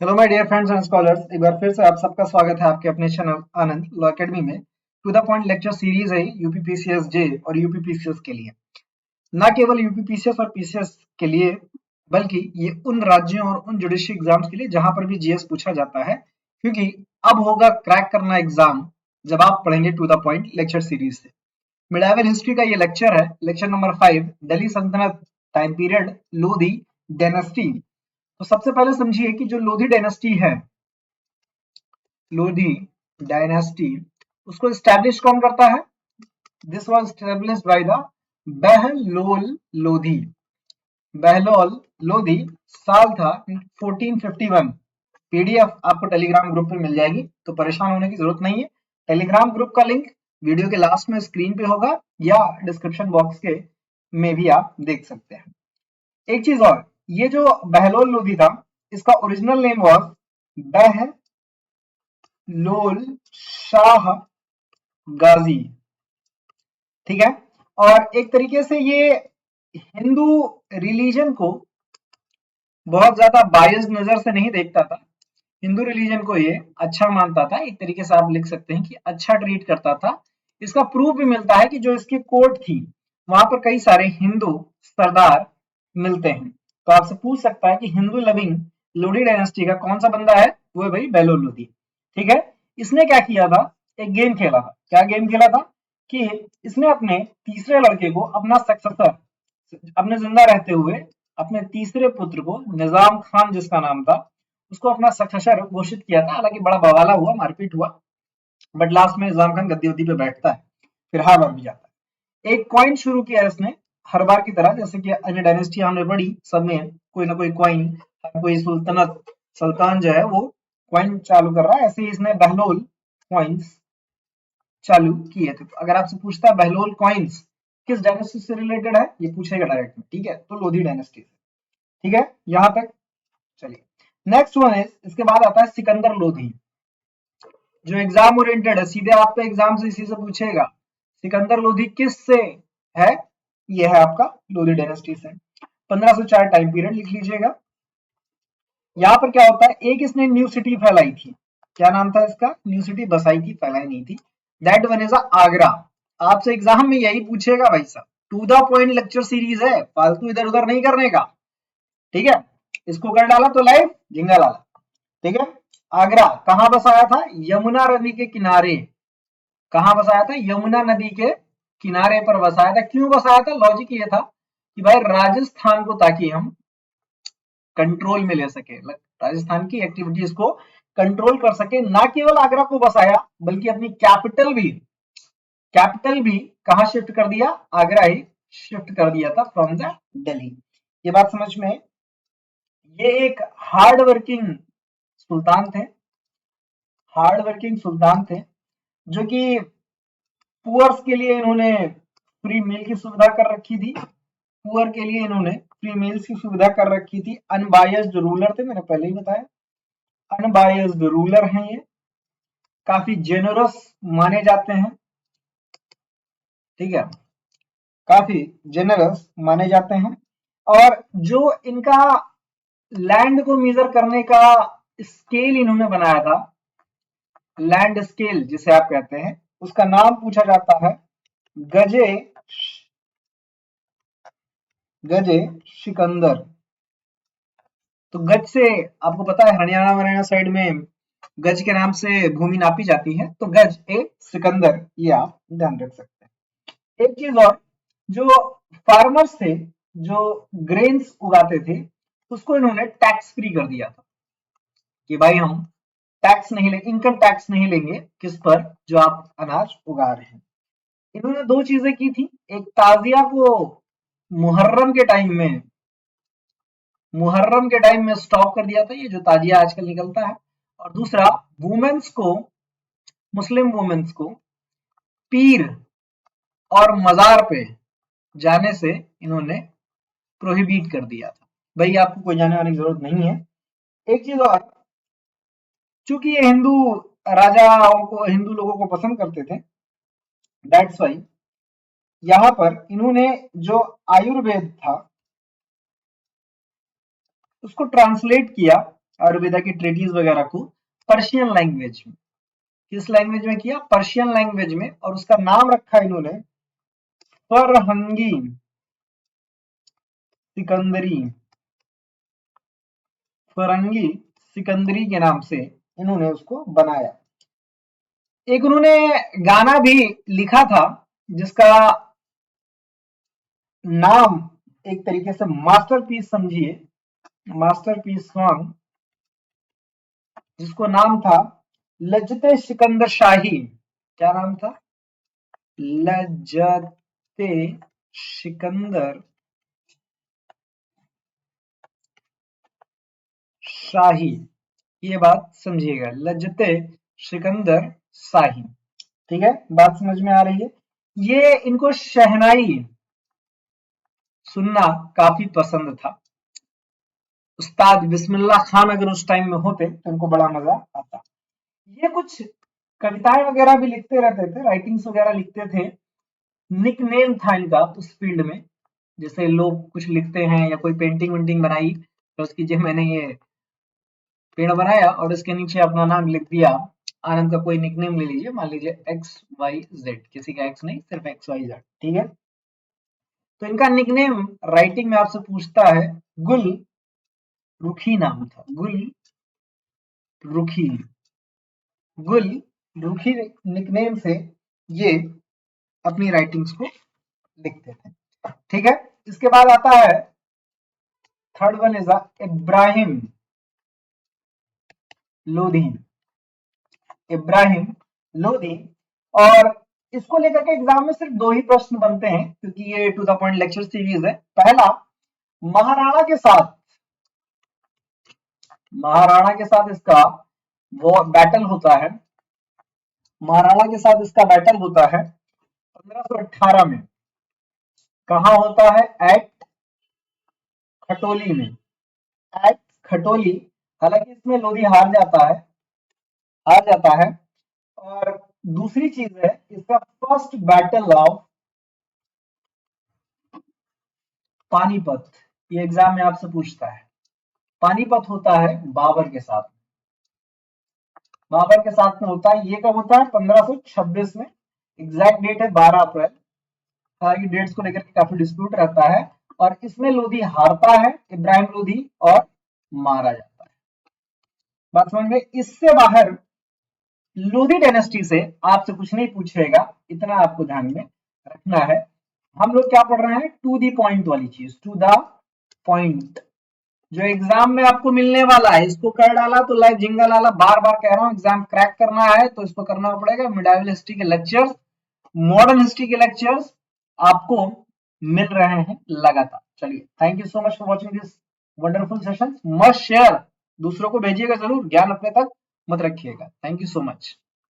Hello my dear friends and scholars, एक बार फिर से आप सबका स्वागत है आपके अपने चैनल आनंद लॉ एकेडमी में। To the point lecture series है यूपीपीसीएस जे और यूपीपीसीएस के लिए। न केवल यूपीपीसीएस और पीसीएस के लिए, बल्कि ये उन राज्यों और उन जुडिशरी एग्जाम्स के लिए जहां पर भी जीएस पूछा जाता है, क्योंकि अब होगा क्रैक करना एग्जाम जब आप पढ़ेंगे to the point lecture series से। मिडाइवल हिस्ट्री का ये लेक्चर है, लेक्चर नंबर 5, दिल्ली सल्तनत टाइम पीरियड, लोधी डायनेस्टी। तो सबसे पहले समझिए कि जो लोधी डायनेस्टी है, लोधी डायनेस्टी, उसको स्टैब्लिश कौन करता है? This was established by the Bahlol Lodhi. Bahlol Lodhi. साल था 1451। पीडीएफ आपको टेलीग्राम ग्रुप पे मिल जाएगी, तो परेशान होने की जरूरत नहीं है। टेलीग्राम ग्रुप का लिंक वीडियो के लास्ट में स्क्रीन पे होगा या डिस्क्रिप्शन बॉक्स के में भी आप देख सकते हैं। एक चीज और, ये जो बहलोल लोधी था, इसका original name was Bahlol Shah Ghazi. ठीक है। और एक तरीके से ये हिंदू रिलीजन को बहुत ज्यादा बायस्ड नजर से नहीं देखता था। हिंदू रिलीजन को ये अच्छा मानता था, एक तरीके से आप लिख सकते हैं कि अच्छा ट्रीट करता था। इसका प्रूफ भी मिलता है कि जो इसकी कोर्ट थी, वहां पर कई सारे हिंदू सरदार मिलते हैं। तो आपसे पूछ सकता है कि हिंदू लविंग लोधी डायनेस्टी का कौन सा बंदा है? वो है भाई बहलोल लोधी। ठीक है। इसने क्या किया था? एक गेम खेला था। क्या गेम खेला था? कि इसने अपने तीसरे लड़के को अपना सक्सेसर, अपने जिंदा रहते हुए अपने तीसरे पुत्र को, निजाम खान जिसका नाम था, उसको अपना सक्सेसर घोषित किया था। हालांकि बड़ा बवाला हुआ, मारपीट हुआ, बट लास्ट में निजाम खान गद्दी पे बैठता है, फिर हार बार भी जाता है। एक कॉइन शुरू किया इसने, हर बार की तरह, जैसे कि अन्य डायनेस्टी हमने पढ़ी, सब में कोई ना कोई कॉइन, कोई सुल्तानत, सुल्तान जो है वो कॉइन चालू कर रहा है। ऐसे ही इसने बहलोल कॉइन्स चालू किए थे। तो अगर आपसे पूछता है बहलोल कॉइन्स किस डायनेस्टी से रिलेटेड है, ये पूछेगा डायरेक्ट में। ठीक है, तो लोधी डायनेस्टी से। ठीक है, यहां तक चलिए। नेक्स्ट वन है, इसके बाद आता है सिकंदर लोधी, जो एग्जाम ओरिएंटेड है, सीधे आपका एग्जाम से इसी से पूछेगा। सिकंदर लोधी किस से है? ये है आपका लोधी डायनेस्टी से। 1504 टाइम पीरियड लिख लीजिएगा। यहाँ पर क्या होता है, एक इसने न्यू सिटी फैलाई थी। क्या नाम था इसका? न्यू सिटी बसाई थी, फैलाई नहीं थी। That one is Agra. आपसे एग्जाम में यही पूछेगा भाई साहब। To the point lecture series है, फालतू इधर उधर नहीं करने का। ठीक है, इसको कर डाला तो लाइव झिंगा लाला। ठीक है। आगरा कहां बसाया था? यमुना नदी के किनारे। कहां बसाया था? यमुना नदी के किनारे पर बसाया था। क्यों बसाया था? लॉजिक ये था कि भाई राजस्थान को ताकि हम कंट्रोल में ले सके, राजस्थान की एक्टिविटीज को कंट्रोल कर सके। ना केवल आगरा को बसाया, बल्कि अपनी कैपिटल भी कहां शिफ्ट कर दिया? आगरा ही शिफ्ट कर दिया था फ्रॉम द दिल्ली। ये बात समझ में? ये एक हार्ड वर्किंग सुल्तान थे, हार्ड वर्किंग सुल्तान थे, जो कि पुअर्स के लिए इन्होंने फ्री मील की सुविधा कर रखी थी। पुअर के लिए इन्होंने फ्री मील्स की सुविधा कर रखी थी। अनबायस्ड रूलर थे, मैंने पहले ही बताया। अनबायस्ड रूलर हैं ये, काफी जेनरस माने जाते हैं। ठीक है, काफी जेनरस माने जाते हैं। और जो इनका लैंड को मेजर करने का स्केल इन्होंने बनाया था, लैंड स्केल जिसे आप कहते हैं, उसका नाम पूछा जाता है गजे, गजे सिकंदर। तो गज से, आपको पता है हरियाणा साइड में गज के नाम से भूमि नापी जाती है, तो गज ए सिकंदर, ये आप ध्यान रख सकते हैं। एक चीज और, जो फार्मर्स थे, जो ग्रेन्स उगाते थे, उसको इन्होंने टैक्स फ्री कर दिया था कि भाई हम टैक्स नहीं लेंगे, इनकम टैक्स नहीं लेंगे किस पर? जो आप अनाज उगा रहे हैं। इन्होंने दो चीजें की थी। एक, ताजिया को मुहर्रम के टाइम में स्टॉप कर दिया था, ये जो ताजिया आजकल निकलता है। और दूसरा, वुमेन्स को, मुस्लिम वुमेन्स को पीर और मजार पे जाने से इन्होंने प्रोहिबिट कर दिया था। भाई आपको कोई जाने आने की जरूरत नहीं है। एक चीज और, चूंकि ये हिंदू राजाओं को, हिंदू लोगों को पसंद करते थे, दैट्स वाई यहां पर इन्होंने जो आयुर्वेद था उसको ट्रांसलेट किया आयुर्वेदा की ट्रेटीज वगैरह को पर्शियन लैंग्वेज में, किस लैंग्वेज में किया, पर्शियन लैंग्वेज में, और उसका नाम रखा इन्होंने फरहंगी सिकंदरी, फरंगी सिकंदरी के नाम से इन्होंने उसको बनाया। एक उन्होंने गाना भी लिखा था जिसका नाम एक तरीके से मास्टरपीस समझिए, मास्टरपीस सॉन्ग, जिसको नाम था लज्जते सिकंदर शाही। क्या नाम था, लज्जते सिकंदर शाही। ये बात समझिएगा, लज्जते सिकंदर शाही। ठीक है, बात समझ में आ रही है। ये इनको शहनाई सुनना काफी पसंद था। उस्ताद बिस्मिल्लाह खान अगर उस टाइम में होते तो इनको बड़ा मजा आता। ये कुछ कविताएं वगैरह भी लिखते रहते थे, राइटिंग्स वगैरह लिखते थे। निक नेम था इनका उस फील्ड में, जैसे लोग कुछ लिखते हैं या कोई पेंटिंग वेंटिंग बनाई तो उसकी जो मैंने ये पेड़ बनाया और इसके नीचे अपना नाम लिख दिया, आनंद का कोई निकनेम ले लीजिए, मान लीजिए एक्स वाई जेड, किसी का एक्स नहीं, सिर्फ एक्स वाई जेड। ठीक है, तो इनका निकनेम राइटिंग में आपसे पूछता है गुल रुखी नाम था, गुल रुखी, गुल रुखी निकनेम से ये अपनी राइटिंग्स को लिखते थे। ठीक है, इसके बाद आता है third one is Ibrahim Lodhi, Ibrahim Lodhi. और इसको लेकर के एग्जाम में सिर्फ 2 ही प्रश्न बनते हैं क्योंकि ये to the point lecture series है। पहला, महाराणा के साथ, महाराणा के साथ इसका वो बैटल होता है, महाराणा के साथ इसका बैटल होता है 1518 में। कहा होता है, एट खटोली में, एट खटोली। हालांकि इसमें लोधी हार जाता है, हार जाता है। और दूसरी चीज है इसका फर्स्ट बैटल ऑफ पानीपत, ये एग्जाम में आपसे पूछता है। पानीपत होता है बाबर के साथ, बाबर के साथ में होता है। ये कब होता है, 1526 में। एग्जैक्ट डेट है 12 अप्रैल। हालांकि डेट्स को लेकर के काफी डिस्प्यूट रहता है। और इसमें लोधी हारता है, इब्राहिम लोधी, और मारा जाता है। बात समझ में। इससे बाहर लोधी डायनेस्टी से आपसे कुछ नहीं पूछेगा, इतना आपको ध्यान में रखना है। हम लोग क्या पढ़ रहे हैं, टू दी पॉइंट वाली चीज, टू द पॉइंट, जो एग्जाम में आपको मिलने वाला है। इसको कर डाला तो लाइव जिंगल वाला, बार बार कह रहा हूं, एग्जाम क्रैक करना है तो इसको करना पड़ेगा। मिडाइवल हिस्ट्री के लेक्चर्स, मॉडर्न हिस्ट्री के लेक्चर्स आपको मिल रहे हैं लगातार। चलिए, thank you so much for watching this wonderful session. Must share, दूसरों को भेजिएगा जरूर, ज्ञान अपने तक मत रखिएगा। Thank you so much.